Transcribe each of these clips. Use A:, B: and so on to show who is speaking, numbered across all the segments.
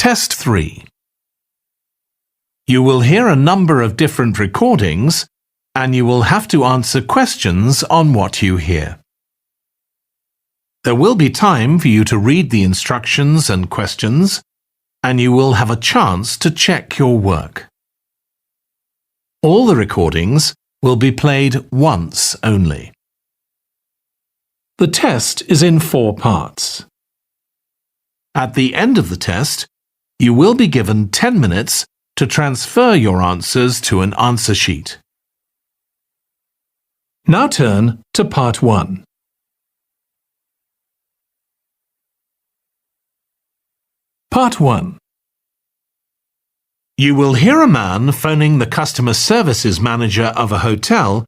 A: Test 3. You will hear a number of different recordings and you will have to answer questions on what you hear. There will be time for you to read the instructions and questions, and you will have a chance to check your work. All the recordings will be played once only. The test is in 4 parts. At the end of the test, you will be given 10 minutes to transfer your answers to an answer sheet. Now turn to Part 1. Part 1. You will hear a man phoning the customer services manager of a hotel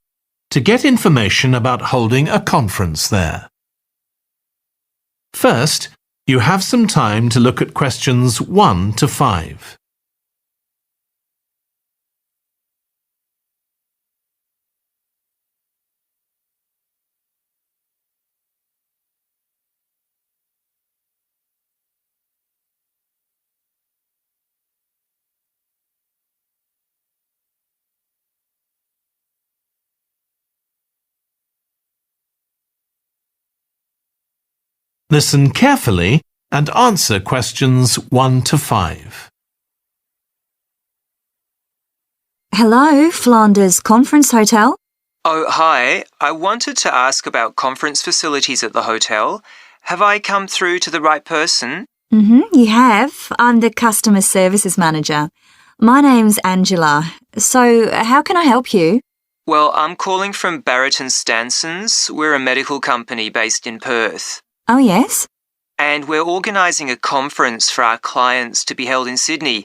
A: to get information about holding a conference there. First, you have some time to look at questions 1 to 5. Listen carefully and answer questions 1 to 5.
B: Hello, Flanders Conference Hotel.
C: Oh, hi. I wanted to ask about conference facilities at the hotel. Have I come through to the right person?
B: You have. I'm the customer services manager. My name's Angela. So, how can I help you?
C: Well, I'm calling from Barrett and Stanson's. We're a medical company based in Perth.
B: Oh, yes?
C: And we're organising a conference for our clients to be held in Sydney.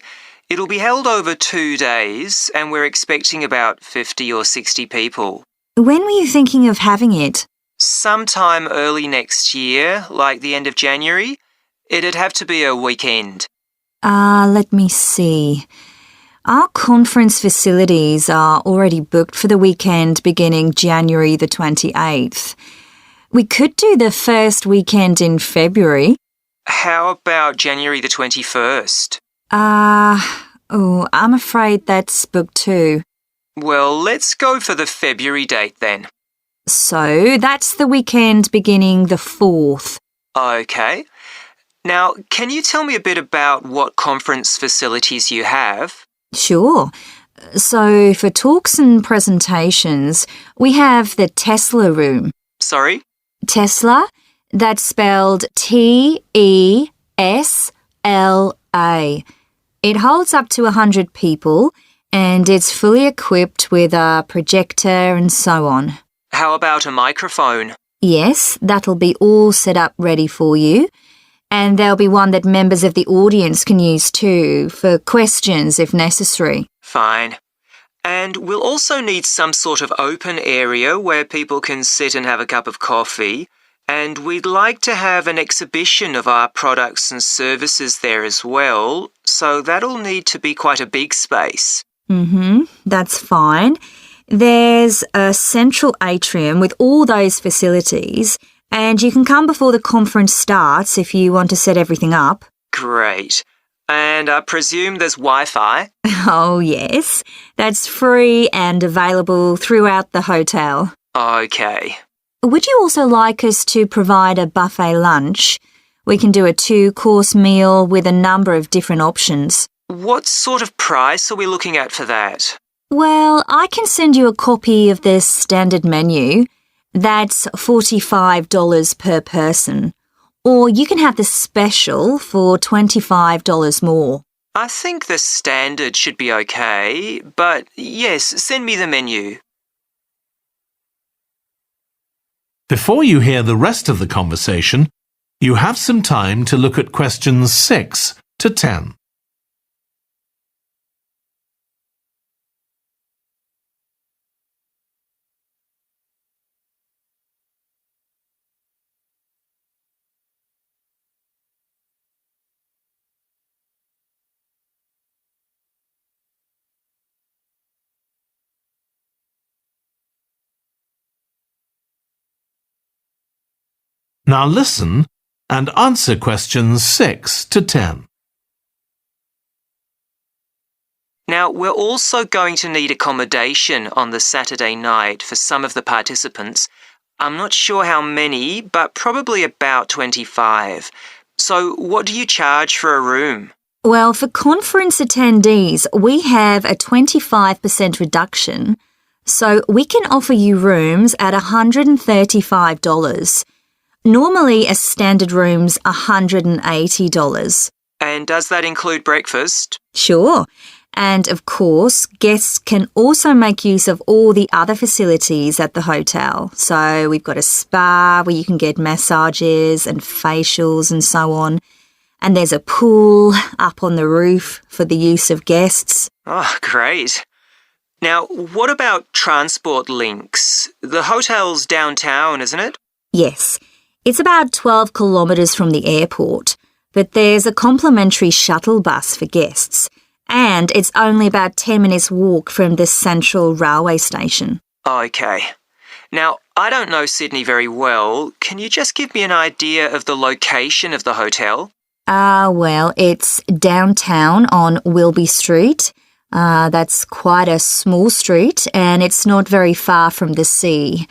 C: It'll be held over 2 days and we're expecting about 50 or 60 people.
B: When were you thinking of having it?
C: Sometime early next year, like the end of January. It'd have to be a weekend.
B: Let me see. Our conference facilities are already booked for the weekend beginning January the 28th. We could do the first weekend in February.
C: How about January the 21st?
B: I'm afraid that's booked too.
C: Well, let's go for the February date then.
B: So, that's the weekend beginning the 4th.
C: Okay. Now, can you tell me a bit about what conference facilities you have?
B: Sure. So, for talks and presentations, we have the Tesla room.
C: Sorry?
B: Tesla, that's spelled T-E-S-L-A. It holds up to 100 people and it's fully equipped with a projector and so on.
C: How about a microphone?
B: Yes, that'll be all set up ready for you. And there'll be one that members of the audience can use too, for questions if necessary.
C: Fine. And we'll also need some sort of open area where people can sit and have a cup of coffee. And we'd like to have an exhibition of our products and services there as well, so that'll need to be quite a big space.
B: That's fine. There's a central atrium with all those facilities, and you can come before the conference starts if you want to set everything up.
C: Great. And I presume there's Wi-Fi?
B: Oh, yes. That's free and available throughout the hotel.
C: Okay.
B: Would you also like us to provide a buffet lunch? We can do a 2-course meal with a number of different options.
C: What sort of price are we looking at for that?
B: Well, I can send you a copy of the standard menu. That's $45 per person. Or you can have the special for $25 more.
C: I think the standard should be okay, but yes, send me the menu.
A: Before you hear the rest of the conversation, you have some time to look at questions 6 to 10. Now listen and answer questions 6 to 10.
C: Now, we're also going to need accommodation on the Saturday night for some of the participants. I'm not sure how many, but probably about 25. So, what do you charge for a room?
B: Well, for conference attendees, we have a 25% reduction, so we can offer you rooms at $135. Normally, a standard room's $180.
C: And does that include breakfast?
B: Sure. And of course, guests can also make use of all the other facilities at the hotel. So we've got a spa where you can get massages and facials and so on. And there's a pool up on the roof for the use of guests.
C: Oh, great. Now, what about transport links? The hotel's downtown, isn't it?
B: Yes, it's about 12 kilometres from the airport, but there's a complimentary shuttle bus for guests. And it's only about 10 minutes walk from the central railway station.
C: Okay. Now, I don't know Sydney very well. Can you just give me an idea of the location of the hotel?
B: Well, it's downtown on Wilby Street. That's quite a small street and it's not very far from the sea.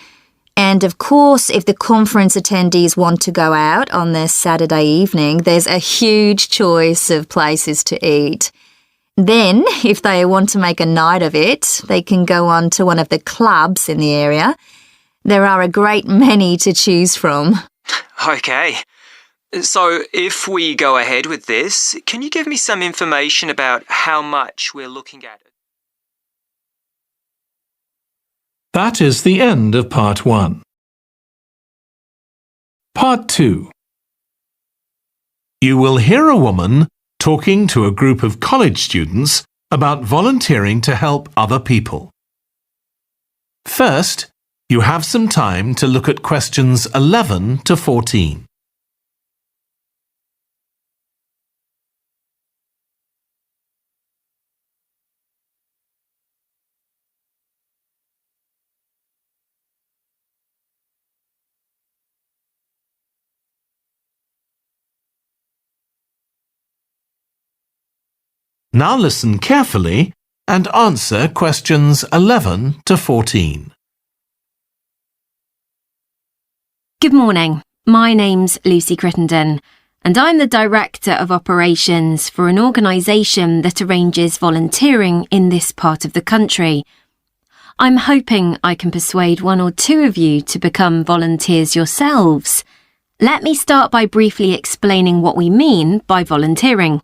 B: And of course, if the conference attendees want to go out on their Saturday evening, there's a huge choice of places to eat. Then, if they want to make a night of it, they can go on to one of the clubs in the area. There are a great many to choose from.
C: Okay. So, if we go ahead with this, can you give me some information about how much we're looking at it?
A: That is the end of Part 1. Part 2. You will hear a woman talking to a group of college students about volunteering to help other people. First, you have some time to look at questions 11 to 14. Now listen carefully and answer questions 11 to 14.
D: Good morning. My name's Lucy Crittenden, and I'm the Director of Operations for an organisation that arranges volunteering in this part of the country. I'm hoping I can persuade one or two of you to become volunteers yourselves. Let me start by briefly explaining what we mean by volunteering.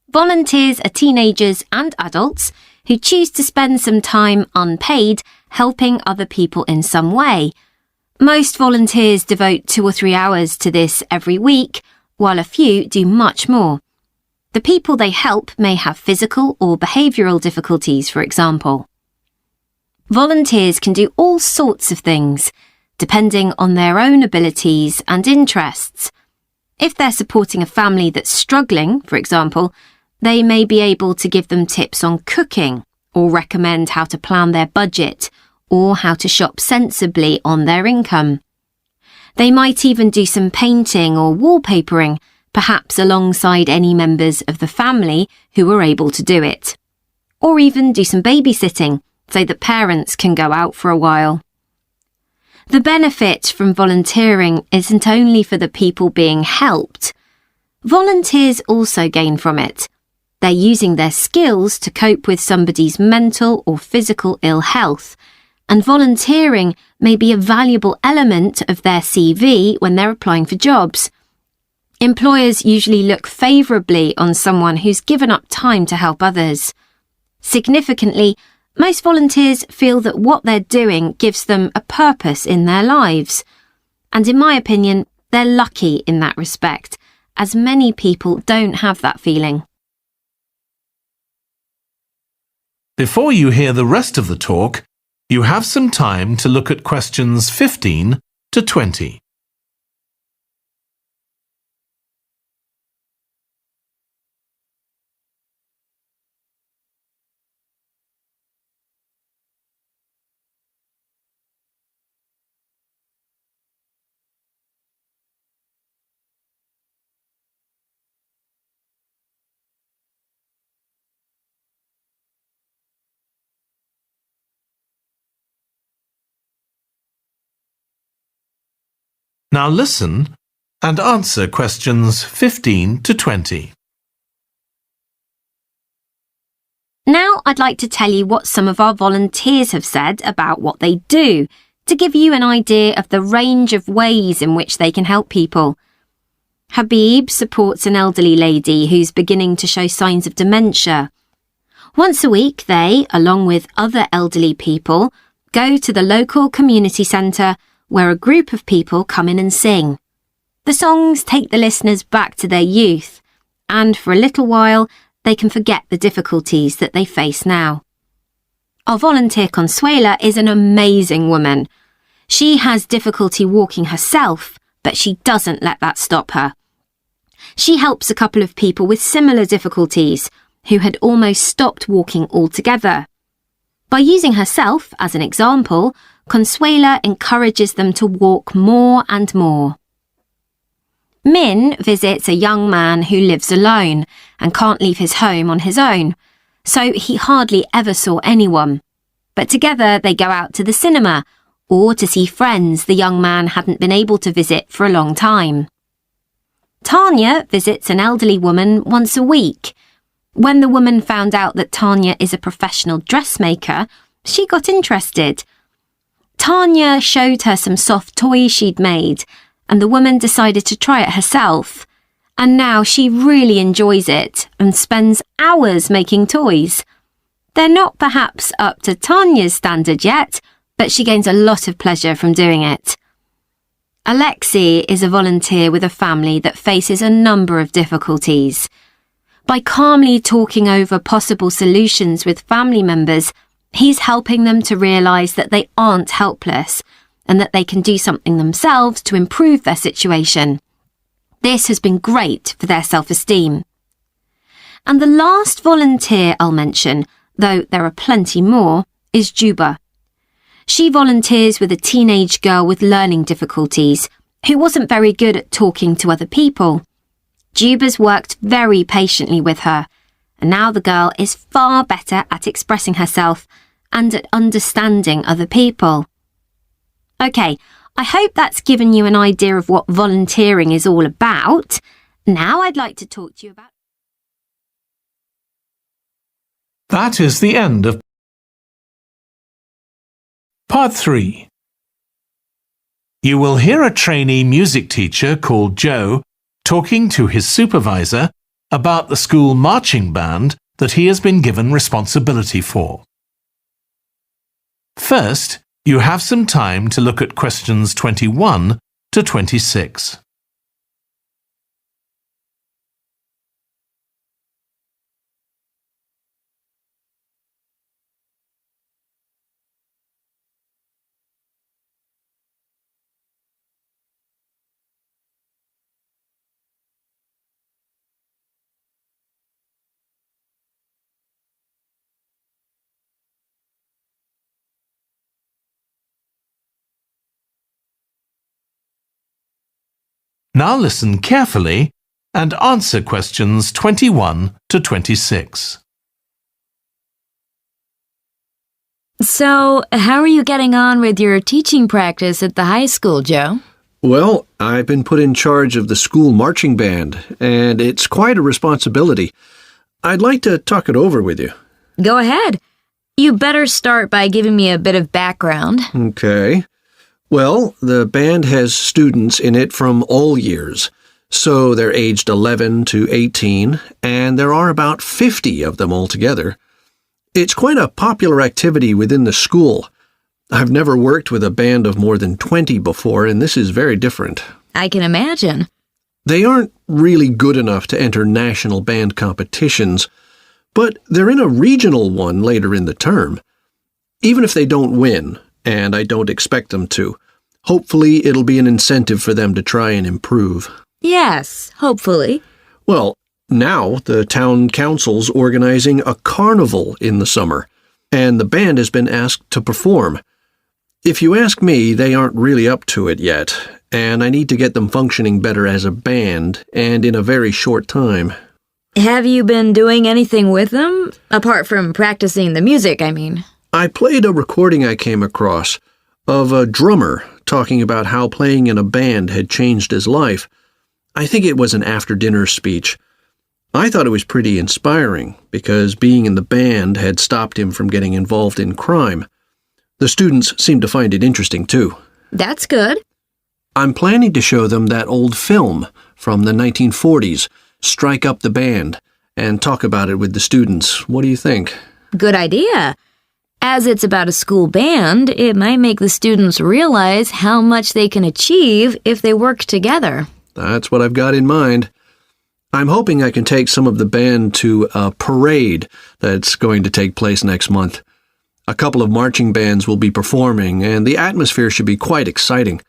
D: Volunteers are teenagers and adults who choose to spend some time unpaid helping other people in some way. Most volunteers devote 2 or 3 hours to this every week, while a few do much more. The people they help may have physical or behavioural difficulties, for example. Volunteers can do all sorts of things, depending on their own abilities and interests. If they're supporting a family that's struggling, for example, they may be able to give them tips on cooking, or recommend how to plan their budget, or how to shop sensibly on their income. They might even do some painting or wallpapering, perhaps alongside any members of the family who are able to do it. Or even do some babysitting, so that parents can go out for a while. The benefit from volunteering isn't only for the people being helped. Volunteers also gain from it. They're using their skills to cope with somebody's mental or physical ill health, and volunteering may be a valuable element of their CV when they're applying for jobs. Employers usually look favourably on someone who's given up time to help others. Significantly, most volunteers feel that what they're doing gives them a purpose in their lives. And in my opinion, they're lucky in that respect, as many people don't have that feeling.
A: Before you hear the rest of the talk, you have some time to look at questions 15 to 20. Now listen and answer questions 15 to 20.
D: Now I'd like to tell you what some of our volunteers have said about what they do, to give you an idea of the range of ways in which they can help people. Habib supports an elderly lady who's beginning to show signs of dementia. Once a week they, along with other elderly people, go to the local community centre where a group of people come in and sing. The songs take the listeners back to their youth, and for a little while they can forget the difficulties that they face now. Our volunteer Consuela is an amazing woman. She has difficulty walking herself, but she doesn't let that stop her. She helps a couple of people with similar difficulties who had almost stopped walking altogether. By using herself as an example, Consuela encourages them to walk more and more. Min visits a young man who lives alone and can't leave his home on his own, so he hardly ever saw anyone. But together they go out to the cinema or to see friends the young man hadn't been able to visit for a long time. Tanya visits an elderly woman once a week. When the woman found out that Tanya is a professional dressmaker, she got interested. Tanya showed her some soft toys she'd made, and the woman decided to try it herself. And now she really enjoys it and spends hours making toys. They're not perhaps up to Tanya's standard yet, but she gains a lot of pleasure from doing it. Alexi is a volunteer with a family that faces a number of difficulties. By calmly talking over possible solutions with family members, he's helping them to realise that they aren't helpless and that they can do something themselves to improve their situation. This has been great for their self-esteem. And the last volunteer I'll mention, though there are plenty more, is Juba. She volunteers with a teenage girl with learning difficulties who wasn't very good at talking to other people. Juba's worked very patiently with her, and now the girl is far better at expressing herself and at understanding other people. OK, I hope that's given you an idea of what volunteering is all about. Now I'd like to talk to you about...
A: That is the end of Part 3. You will hear a trainee music teacher called Joe talking to his supervisor about the school marching band that he has been given responsibility for. First, you have some time to look at questions 21 to 26. Now listen carefully and answer questions 21 to 26.
E: So, how are you getting on with your teaching practice at the high school, Joe?
F: Well, I've been put in charge of the school marching band, and it's quite a responsibility. I'd like to talk it over with you.
E: Go ahead. You better start by giving me a bit of background.
F: Okay. Well, the band has students in it from all years, so they're aged 11 to 18, and there are about 50 of them altogether. It's quite a popular activity within the school. I've never worked with a band of more than 20 before, and this is very different.
E: I can imagine.
F: They aren't really good enough to enter national band competitions, but they're in a regional one later in the term. Even if they don't win, and I don't expect them to, hopefully it'll be an incentive for them to try and improve.
E: Yes, hopefully.
F: Well, now the town council's organizing a carnival in the summer, and the band has been asked to perform. If you ask me, they aren't really up to it yet, and I need to get them functioning better as a band, and in a very short time.
E: Have you been doing anything with them? Apart from practicing the music, I mean.
F: I played a recording I came across of a drummer talking about how playing in a band had changed his life. I think it was an after-dinner speech. I thought it was pretty inspiring because being in the band had stopped him from getting involved in crime. The students seemed to find it interesting, too.
E: That's good.
F: I'm planning to show them that old film from the 1940s, Strike Up the Band, and talk about it with the students. What do you think?
E: Good idea. As it's about a school band, it might make the students realize how much they can achieve if they work together.
F: That's what I've got in mind. I'm hoping I can take some of the band to a parade that's going to take place next month. A couple of marching bands will be performing, and the atmosphere should be quite exciting.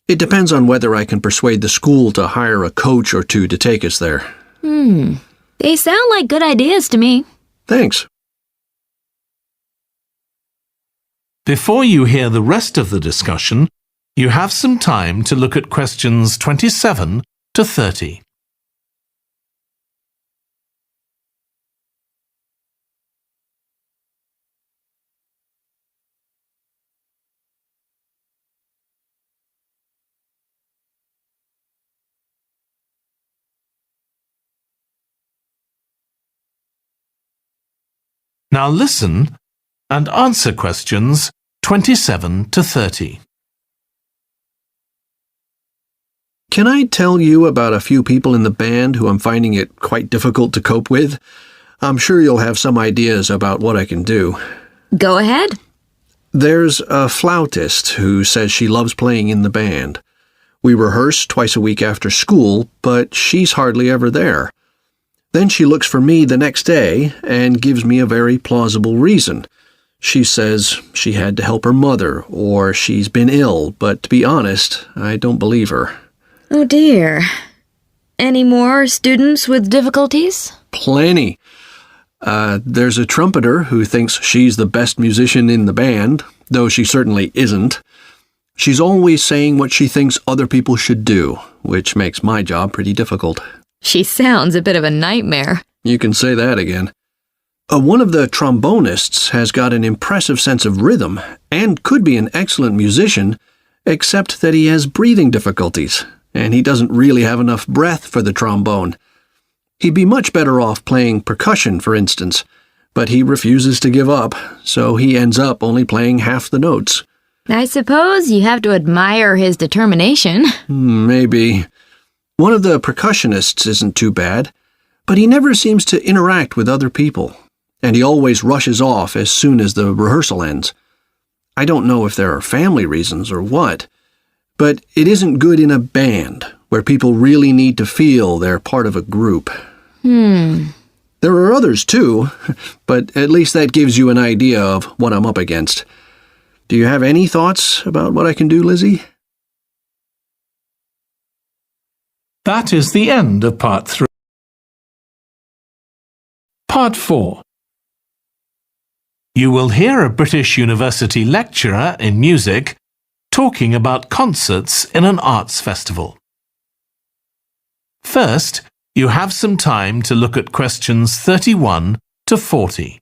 F: It depends on whether I can persuade the school to hire a coach or two to take us there.
E: They sound like good ideas to me.
F: Thanks.
A: Before you hear the rest of the discussion, you have some time to look at questions 27 to 30. Now listen and answer questions 27 to 30.
F: Can I tell you about a few people in the band who I'm finding it quite difficult to cope with? I'm sure you'll have some ideas about what I can do.
E: Go ahead.
F: There's a flautist who says she loves playing in the band. We rehearse twice a week after school, but she's hardly ever there. Then she looks for me the next day and gives me a very plausible reason. She says she had to help her mother or she's been ill, but to be honest, I don't believe her.
E: Oh dear. Any more students with difficulties?
F: Plenty. There's a trumpeter who thinks she's the best musician in the band, though she certainly isn't. She's always saying what she thinks other people should do, which makes my job pretty difficult.
E: She sounds a bit of a nightmare.
F: You can say that again. One of the trombonists has got an impressive sense of rhythm and could be an excellent musician, except that he has breathing difficulties, and he doesn't really have enough breath for the trombone. He'd be much better off playing percussion, for instance, but he refuses to give up, so he ends up only playing half the notes.
E: I suppose you have to admire his determination.
F: Maybe. One of the percussionists isn't too bad, but he never seems to interact with other people, and he always rushes off as soon as the rehearsal ends. I don't know if there are family reasons or what, but it isn't good in a band where people really need to feel they're part of a group. There are others too, but at least that gives you an idea of what I'm up against. Do you have any thoughts about what I can do, Lizzie?
A: That is the end of Part 3. Part 4. You will hear a British University lecturer in music talking about concerts in an arts festival. First, you have some time to look at questions 31 to 40.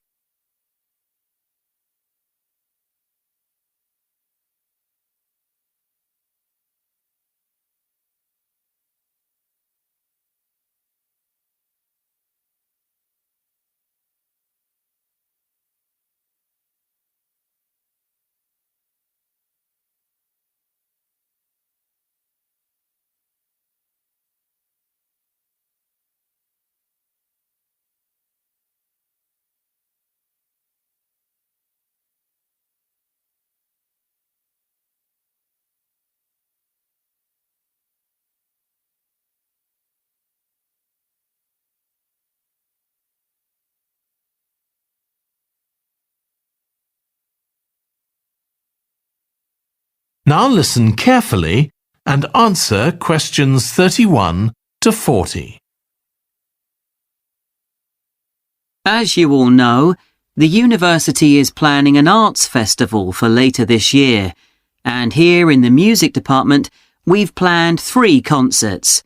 A: Now listen carefully and answer questions 31 to 40.
G: As you all know, the university is planning an arts festival for later this year, and here in the music department, we've planned 3 concerts.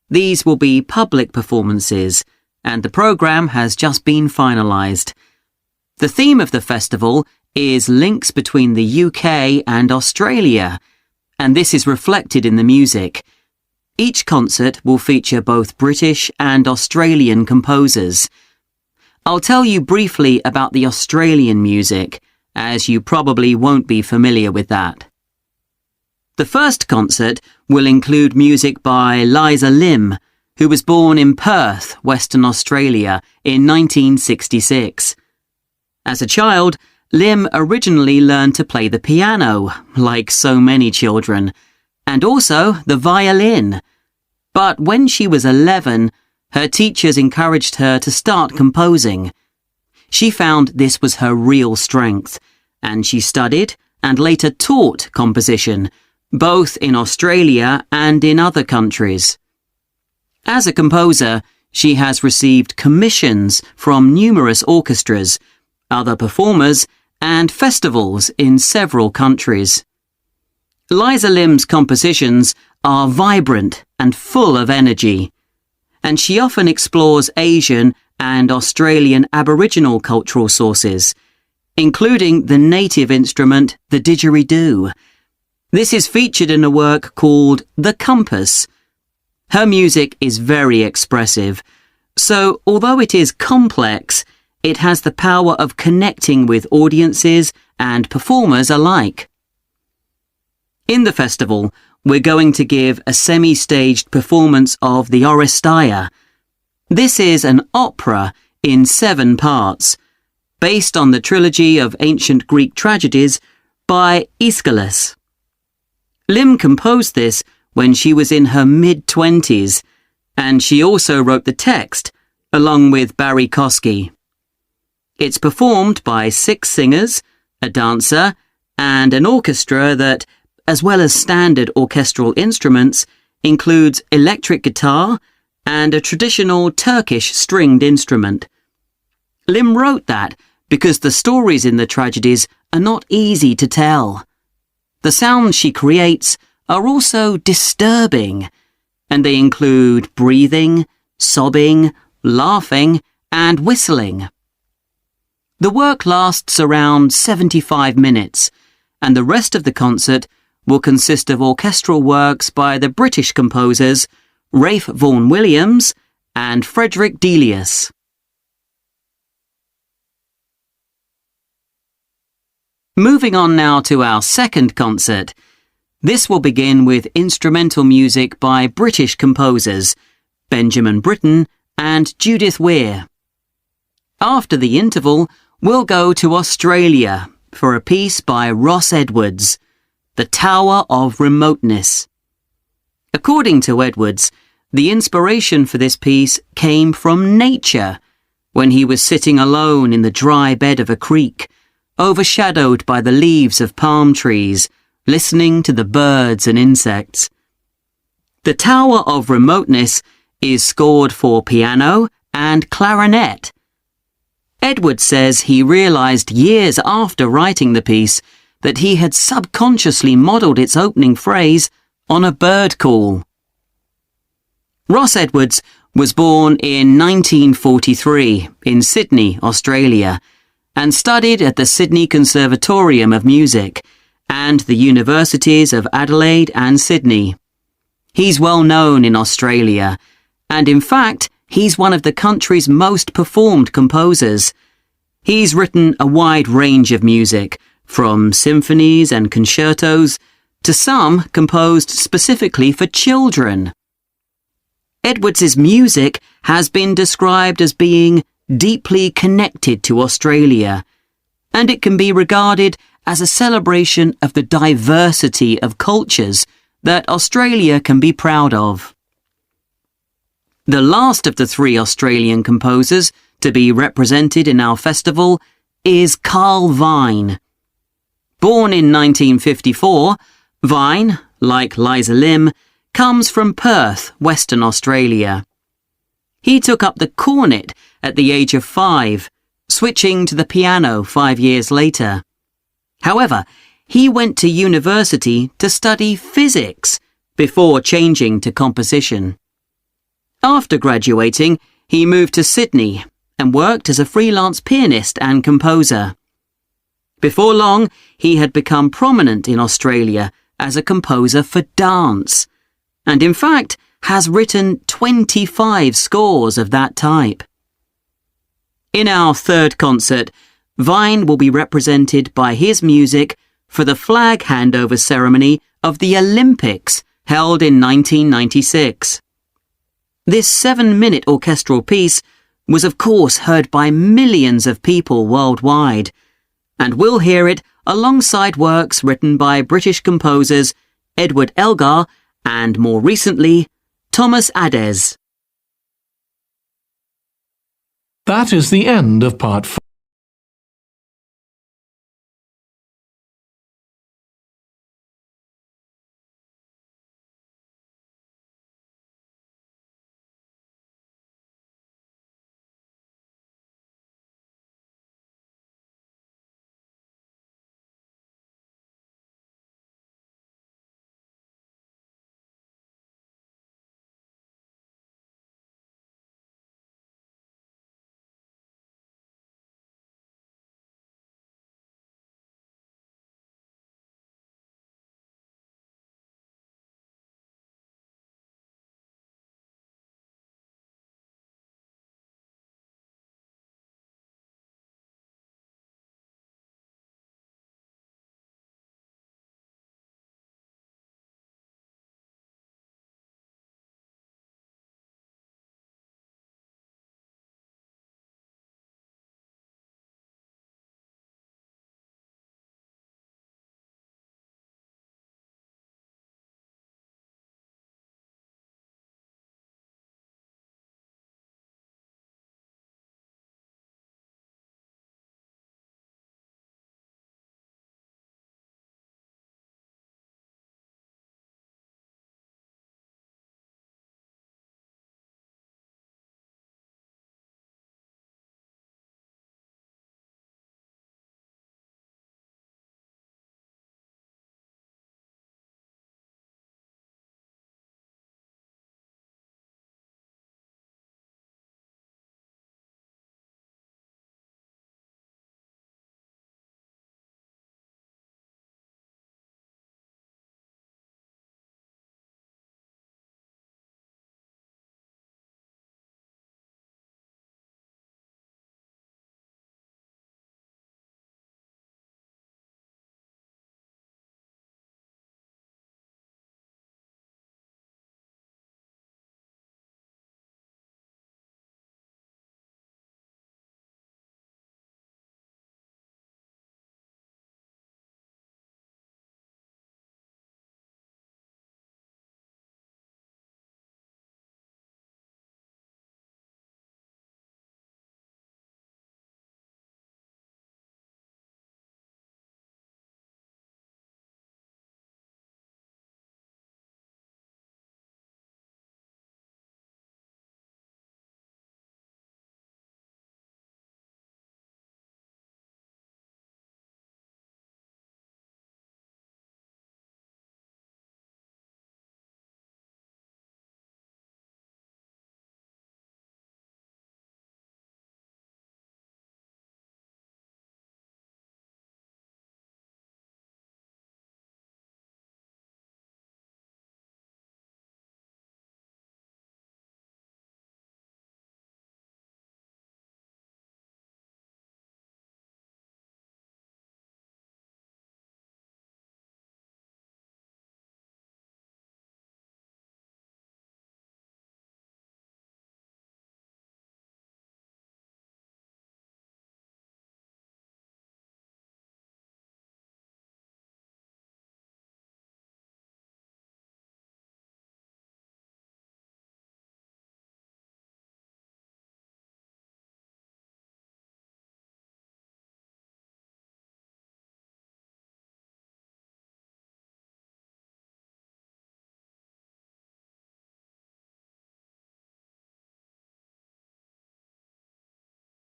G: These will be public performances, and the programme has just been finalised. The theme of the festival is links between the UK and Australia. and this is reflected in the music. Each concert will feature both British and Australian composers. I'll tell you briefly about the Australian music, as you probably won't be familiar with that. The first concert will include music by Liza Lim, who was born in Perth, Western Australia, in 1966. As a child, Lim originally learned to play the piano, like so many children, and also the violin. But when she was 11, her teachers encouraged her to start composing. She found this was her real strength, and she studied and later taught composition, both in Australia and in other countries. As a composer, she has received commissions from numerous orchestras, other performers, and festivals in several countries. Liza Lim's compositions are vibrant and full of energy, and she often explores Asian and Australian Aboriginal cultural sources, including the native instrument, the didgeridoo. This is featured in a work called The Compass. Her music is very expressive, so although it is complex, it has the power of connecting with audiences and performers alike. In the festival, we're going to give a semi-staged performance of the Oresteia. This is an opera in 7 parts, based on the trilogy of ancient Greek tragedies by Aeschylus. Lim composed this when she was in her mid-20s, and she also wrote the text, along with Barry Kosky. It's performed by 6 singers, a dancer, and an orchestra that, as well as standard orchestral instruments, includes electric guitar and a traditional Turkish stringed instrument. Lim wrote that because the stories in the tragedies are not easy to tell. The sounds she creates are also disturbing, and they include breathing, sobbing, laughing, and whistling. The work lasts around 75 minutes, and the rest of the concert will consist of orchestral works by the British composers Ralph Vaughan Williams and Frederick Delius. Moving on now to our second concert. This will begin with instrumental music by British composers Benjamin Britten and Judith Weir. After the interval, we'll go to Australia for a piece by Ross Edwards, The Tower of Remoteness. According to Edwards, the inspiration for this piece came from nature, when he was sitting alone in the dry bed of a creek, overshadowed by the leaves of palm trees, listening to the birds and insects. The Tower of Remoteness is scored for piano and clarinet. Edwards says he realized years after writing the piece that he had subconsciously modelled its opening phrase on a bird call. Ross Edwards was born in 1943 in Sydney, Australia, and studied at the Sydney Conservatorium of Music and the Universities of Adelaide and Sydney. He's well known in Australia, and in fact, he's one of the country's most performed composers. He's written a wide range of music, from symphonies and concertos to some composed specifically for children. Edwards's music has been described as being deeply connected to Australia, and it can be regarded as a celebration of the diversity of cultures that Australia can be proud of. The last of the 3 Australian composers to be represented in our festival is Carl Vine. Born in 1954, Vine, like Liza Lim, comes from Perth, Western Australia. He took up the cornet at the age of 5, switching to the piano 5 years later. However, he went to university to study physics before changing to composition. After graduating, he moved to Sydney and worked as a freelance pianist and composer. Before long, he had become prominent in Australia as a composer for dance, and in fact has written 25 scores of that type. In our third concert, Vine will be represented by his music for the flag handover ceremony of the Olympics held in 1996. This 7-minute orchestral piece was of course heard by millions of people worldwide, and we'll hear it alongside works written by British composers Edward Elgar and, more recently, Thomas Adès.
A: That is the end of part 4.